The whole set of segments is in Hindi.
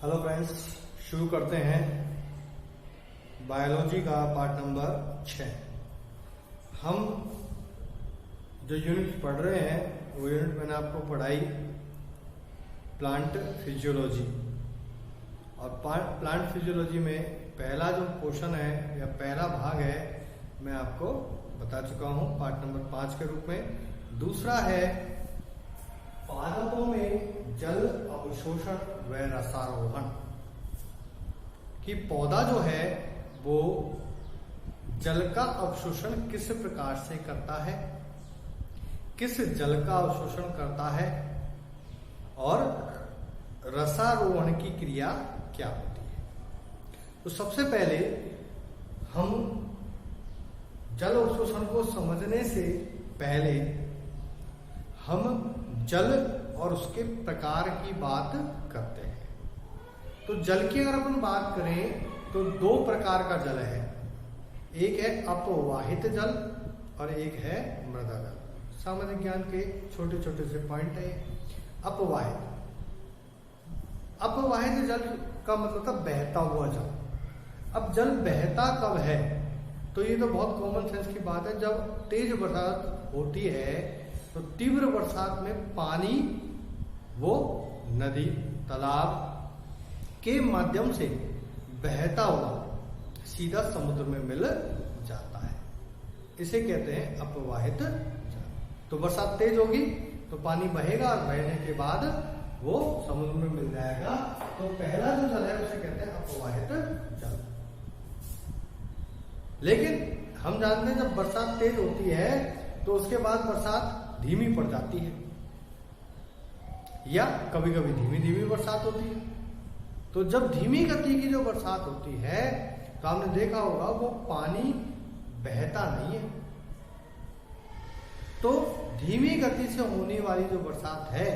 हेलो फ्रेंड्स, शुरू करते हैं बायोलॉजी का पार्ट नंबर 6। हम जो यूनिट पढ़ रहे हैं वो यूनिट मैंने आपको पढ़ाई प्लांट फिजियोलॉजी। और प्लांट फिजियोलॉजी में पहला जो पोर्शन है या पहला भाग है मैं आपको बता चुका हूं पार्ट नंबर 5 के रूप में। दूसरा है पादपों में जल अवशोषण व रसारोहण, कि पौधा जो है वो जल का अवशोषण किस प्रकार से करता है, किस जल का अवशोषण करता है और रसारोहण की क्रिया क्या होती है। तो सबसे पहले हम जल अवशोषण को समझने से पहले हम जल और उसके प्रकार की बात करते हैं। तो जल की अगर अपन बात करें तो दो प्रकार का जल है, एक है अपवाहित जल और एक है मृदा जल। सामान्य ज्ञान के छोटे छोटे से पॉइंट है। अपवाहित जल का मतलब था बहता हुआ जल। अब जल बहता कब है, तो ये तो बहुत कॉमन सेंस की बात है। जब तेज बरसात होती है तो तीव्र बरसात में पानी वो नदी तालाब के माध्यम से बहता हुआ सीधा समुद्र में मिल जाता है, इसे कहते हैं अपवाहित जल। तो बरसात तेज होगी तो पानी बहेगा और बहने के बाद वो समुद्र में मिल जाएगा। तो पहला जो जल है उसे कहते हैं अपवाहित जल। लेकिन हम जानते हैं जब बरसात तेज होती है तो उसके बाद बरसात धीमी पड़ जाती है या कभी कभी धीमी धीमी बरसात होती है। तो जब धीमी गति की जो बरसात होती है तो आपने देखा होगा वो पानी बहता नहीं है। तो धीमी गति से होने वाली जो बरसात है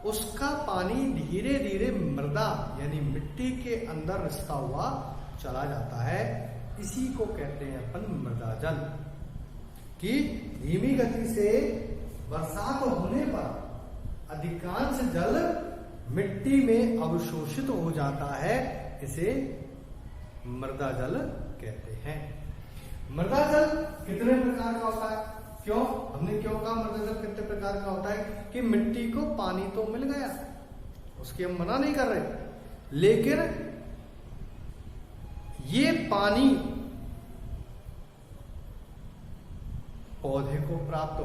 उसका पानी धीरे धीरे मृदा यानी मिट्टी के अंदर रिसता हुआ चला जाता है। इसी को कहते हैं अपन मृदा जल, कि धीमी गति से बरसात होने पर अधिकांश जल मिट्टी में अवशोषित हो जाता है, इसे मृदा जल कहते हैं। मृदा जल कितने प्रकार का होता है, क्यों हमने क्यों कहा मृदा जल कितने प्रकार का होता है, कि मिट्टी को पानी तो मिल गया, उसकी हम मना नहीं कर रहे, लेकिन ये पानी पौधे को प्राप्त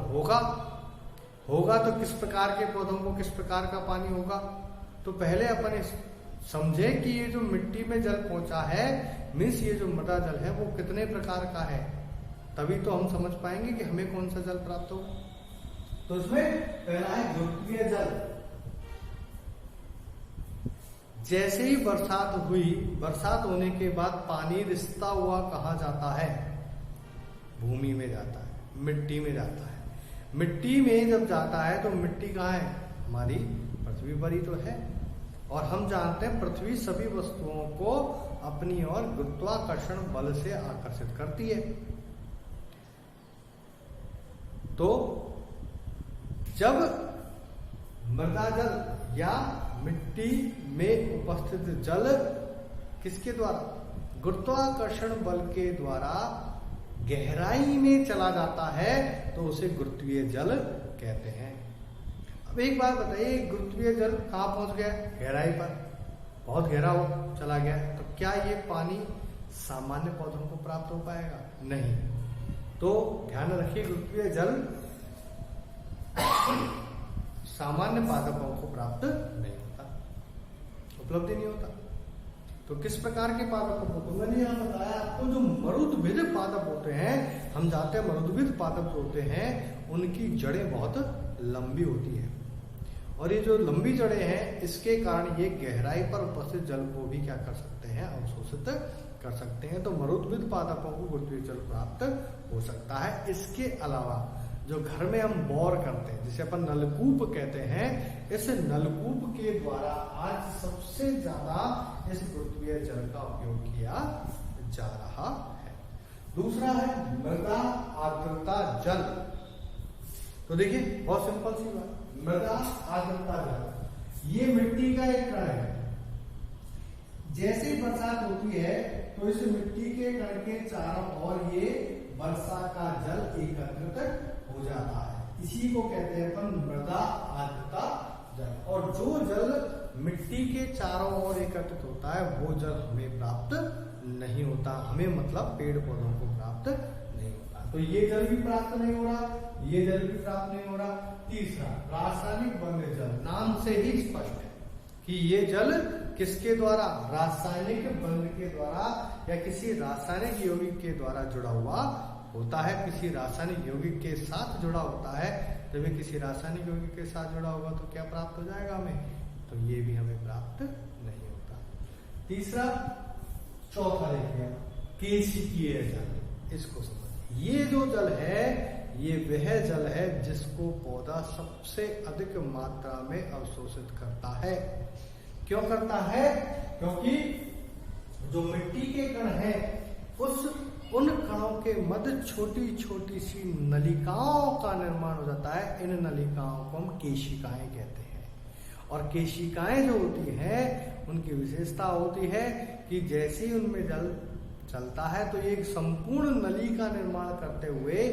होगा तो किस प्रकार के पौधों को किस प्रकार का पानी होगा। तो पहले अपन समझे कि ये जो मिट्टी में जल पहुंचा है मीन्स ये जो मृदा जल है वो कितने प्रकार का है, तभी तो हम समझ पाएंगे कि हमें कौन सा जल प्राप्त हो। तो इसमें पहला है गुरुत्वीय जल। जैसे ही बरसात हुई, बरसात होने के बाद पानी रिसता हुआ कहाँ जाता है, भूमि में जाता है, मिट्टी में जाता है। मिट्टी में जब जाता है तो मिट्टी कहाँ है, हमारी पृथ्वी पर ही तो है। और हम जानते हैं पृथ्वी सभी वस्तुओं को अपनी ओर गुरुत्वाकर्षण बल से आकर्षित करती है। तो जब मृदा जल या मिट्टी में उपस्थित जल किसके द्वारा, गुरुत्वाकर्षण बल के द्वारा गहराई में चला जाता है तो उसे गुरुत्वीय जल कहते हैं। अब एक बात बताइए, गुरुत्वीय जल कहाँ पहुंच गया, गहराई पर, बहुत गहरा हो चला गया, तो क्या ये पानी सामान्य पौधों को प्राप्त हो पाएगा, नहीं। तो ध्यान रखिए गुरुत्वीय जल सामान्य पादपों को प्राप्त नहीं होता, उपलब्धि नहीं होता। तो किस प्रकार के पादप होते हैं, मैंने यहां बताया आपको जो मरुद्भिद पादप होते हैं, हम जानते हैं मरुद्भिद पादप जो होते हैं उनकी जड़ें बहुत लंबी होती है, और ये जो लंबी जड़ें हैं इसके कारण ये गहराई पर उपस्थित जल को भी क्या कर सकते हैं, अवशोषित कर सकते हैं। तो मरुद्भिद पादपों को गुरुत्वीय जल प्राप्त हो सकता है। इसके अलावा जो घर में हम बोर करते हैं जिसे अपन नलकूप कहते हैं, इस नलकूप के द्वारा आज सबसे ज्यादा इस गुरुत्वीय जल का उपयोग किया जा रहा है। दूसरा है मृदा आर्द्रता जल। तो देखिए बहुत सिंपल सी बात, मृदा आर्द्रता जल, ये मिट्टी का एक कण है, जैसे ही बरसात होती है तो इस मिट्टी के कण के चारों ओर ये वर्षा का जल एकत्रित हो जाता है। इसी को कहते हैं अपन मृदा आर्द्रता जल। और जो जल मिट्टी के चारों ओर एकत्रित होता है वो जल हमें प्राप्त नहीं होता, हमें मतलब पेड़ पौधों को प्राप्त नहीं होता। तो ये जल भी प्राप्त नहीं हो रहा, ये जल भी प्राप्त नहीं हो रहा। तीसरा, रासायनिक बंध जल। नाम से ही स्पष्ट है कि ये जल किसके द्वारा, रासायनिक बंध के द्वारा या किसी रासायनिक यौगिक के द्वारा जुड़ा हुआ होता है। किसी रासायनिक यौगिक के साथ जुड़ा होता है, जब ये किसी रासायनिक यौगिक के साथ जुड़ा होगा तो क्या प्राप्त हो जाएगा हमें, तो ये भी हमें प्राप्त नहीं होता। तीसरा, चौथा देखिए केशिकीय जल। इसको समझिए, ये जो जल है ये वह जल है जिसको पौधा सबसे अधिक मात्रा में अवशोषित करता है। क्यों करता है, क्योंकि जो मिट्टी के कण है उन कणों के मध्य छोटी छोटी सी नलिकाओं का निर्माण हो जाता है। इन नलिकाओं को हम केशिकाएं कहते हैं। और केशिकाएं जो होती हैं उनकी विशेषता होती है कि जैसे ही उनमें जल चलता है तो ये एक संपूर्ण नली का निर्माण करते हुए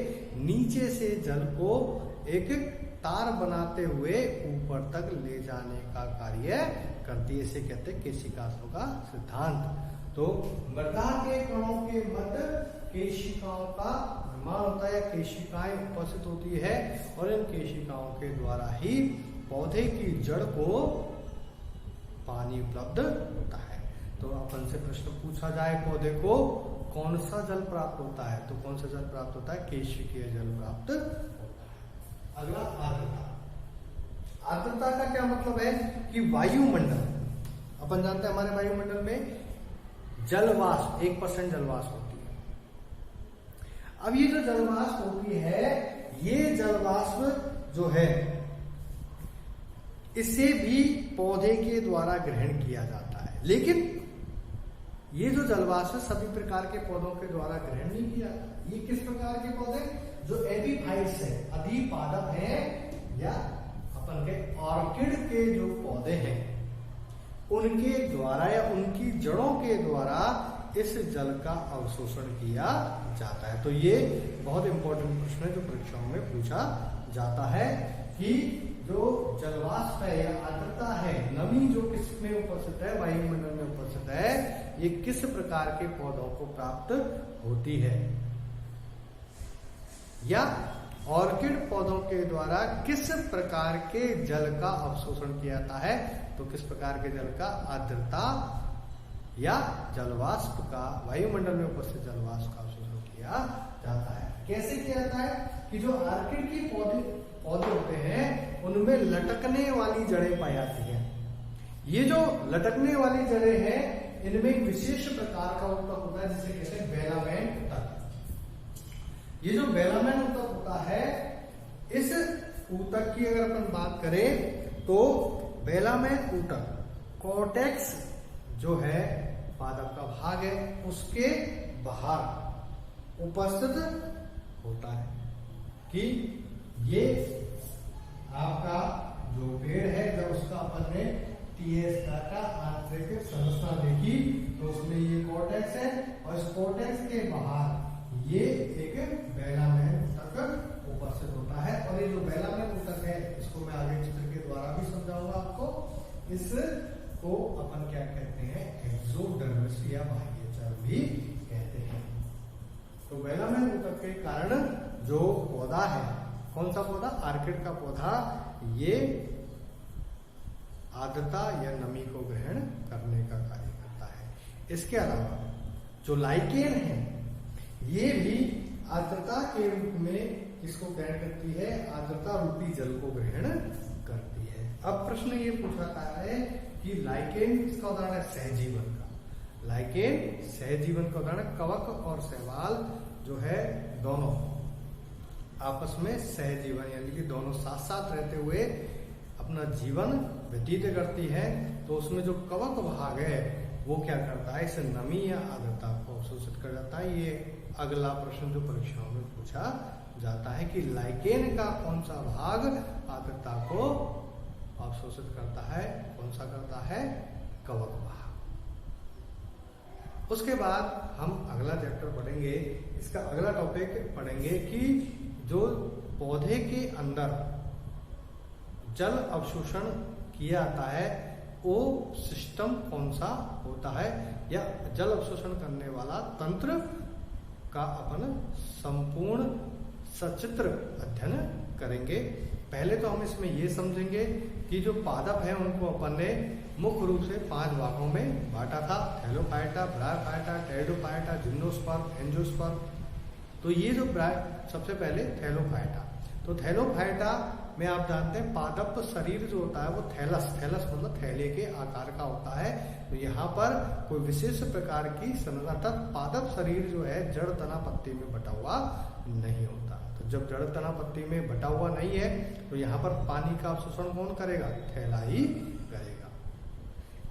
नीचे से जल को एक तार बनाते हुए ऊपर तक ले जाने का कार्य करती है। इसे कहते हैं केशिकाओं का सिद्धांत। तो मृदा के कणों के मध्य केशिकाओं का निर्माण होता है, केशिकाएं उपस्थित होती है और इन केशिकाओं के द्वारा ही पौधे की जड़ को पानी उपलब्ध होता है। तो अपन से प्रश्न पूछा जाए पौधे को कौन सा जल प्राप्त होता है, तो कौन सा जल प्राप्त होता है, केशिकीय जल प्राप्त होता है। अगला, आर्द्रता। आर्द्रता का क्या मतलब है कि वायुमंडल, अपन जानते हैं हमारे वायुमंडल में जलवाष्प 1% जलवाष्प होती है। अब ये जो जलवाष्प होती है, ये जलवाष्प जो है इसे भी पौधे के द्वारा ग्रहण किया जाता है। लेकिन ये जो जलवाष्प सभी प्रकार के पौधों के द्वारा ग्रहण नहीं किया। ये किस प्रकार के पौधे, जो एपीफाइट्स है, अधिपादप है, या अपन के ऑर्किड के जो पौधे हैं उनके द्वारा या उनकी जड़ों के द्वारा इस जल का अवशोषण किया जाता है। तो ये बहुत इंपॉर्टेंट प्रश्न है जो परीक्षाओं में पूछा जाता है कि जो जलवाष्प है या आर्द्रता है, नमी जो किसमें उपस्थित है, वायुमंडल में उपस्थित है, ये किस प्रकार के पौधों को प्राप्त होती है, या ऑर्किड पौधों के द्वारा किस प्रकार के जल का अवशोषण किया जाता है। तो किस प्रकार के जल का, आर्द्रता या जलवाष्प का, वायुमंडल में उपस्थित जलवाष्प का अवशोषण किया जाता है। कैसे किया जाता है कि जो ऑर्किड की पौधे होते हैं उनमें लटकने वाली जड़ें पाई जाती हैं। ये जो लटकने वाली जड़ें हैं इनमें एक विशेष प्रकार का ऊतक होता है जिसे कहते हैं बेलामेन ऊतक। ये जो बेलामेन ऊतक होता है, इस ऊतक की अगर अपन बात करें तो बेलामेन ऊतक कॉर्टेक्स जो है पादप का भाग है उसके बाहर उपस्थित होता है। कि ये आपका जो पेड़ है, जब उसका अपन ने टीएस का आंतरिक संरचना देखी तो उसमें ये कॉर्टेक्स है और इस कॉर्टेक्स के बाहर ये एक बेलामेन ऊतक उपस्थित होता है। और ये जो बेलामेन ऊतक है इसको मैं आगे चित्र के द्वारा भी समझाऊंगा आपको। इसको अपन क्या कहते हैं, एक्सोडर्मिस या बाह्य चर्म भी कहते हैं। तो बेलामेन ऊतक के कारण जो पौधा है, कौन सा पौधा, ऑर्किड का पौधा, ये आर्द्रता या नमी को ग्रहण करने का कार्य करता है। इसके अलावा जो लाइकेन है ये भी आर्द्रता के रूप में इसको ग्रहण करती है, आर्द्रता रूपी जल को ग्रहण करती है। अब प्रश्न ये पूछा जा रहा है कि लाइकेन किसका उदाहरण है, सहजीवन का। लाइकेन सहजीवन का उदाहरण, कवक और शैवाल जो है दोनों आपस में सहजीवन यानी कि दोनों साथ साथ रहते हुए अपना जीवन व्यतीत करती है। तो उसमें जो कवक भाग है वो क्या करता है, इसे नमी या आर्द्रता को अवशोषित कर जाता है। ये अगला प्रश्न जो परीक्षाओं में पूछा जाता है कि लाइकेन का कौन सा भाग आर्द्रता को अवशोषित करता है, कौन सा करता है, कवक भाग। उसके बाद हम अगला चैप्टर पढ़ेंगे, इसका अगला टॉपिक पढ़ेंगे कि जो पौधे के अंदर जल अवशोषण किया जाता है वो सिस्टम कौन सा होता है, या जल अवशोषण करने वाला तंत्र का अपन संपूर्ण सचित्र अध्ययन करेंगे। पहले तो हम इसमें ये समझेंगे कि जो पादप है उनको अपन ने मुख्य रूप से 5 भागों में बांटा था, Thallophyta, bryophyta, pteridophyta, gymnosperm, angiosperm. तो ये जो सबसे पहले थैलोफाइटा, तो थैलोफाइटा में आप जानते हैं पादप शरीर जो होता है वो थैलस मतलब थैले के आकार का होता है। तो यहाँ पर कोई विशेष प्रकार की संरचना, अर्थात पादप शरीर जो है जड़ तना पत्ती में बटा हुआ नहीं होता। तो जब जड़ तना पत्ती में बटा हुआ नहीं है तो यहाँ पर पानी का अवशोषण कौन करेगा, थैला ही करेगा।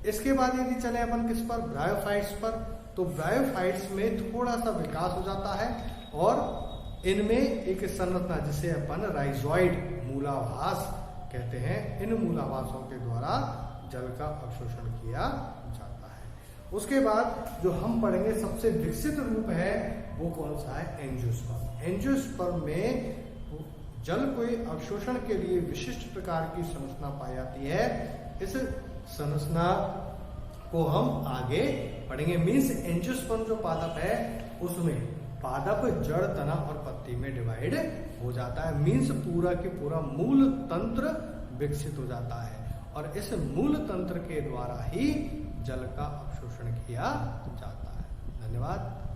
इसके बाद यदि चले अपन किस पर, ब्रायोफाइट्स पर, तो ब्रायोफाइट्स में थोड़ा सा विकास हो जाता है और इनमें एक संरचना जिसे अपन राइजोइड मूलाभास कहते हैं, इन मूलाभासों के द्वारा जल का अवशोषण किया जाता है। उसके बाद जो हम पढ़ेंगे सबसे विकसित रूप है वो कौन सा है, एंजियोस्पर्म। एंजियोस्पर्म में जल को अवशोषण के लिए विशिष्ट प्रकार की संरचना पाई जाती है। इस संरचना को हम आगे पढ़ेंगे। मीन्स एंजियोस्पर्म जो पादप है उसमें पादप जड़, तना और पत्ती में डिवाइड हो जाता है। मीन्स पूरा के पूरा मूल तंत्र विकसित हो जाता है और इस मूल तंत्र के द्वारा ही जल का अवशोषण किया जाता है। धन्यवाद।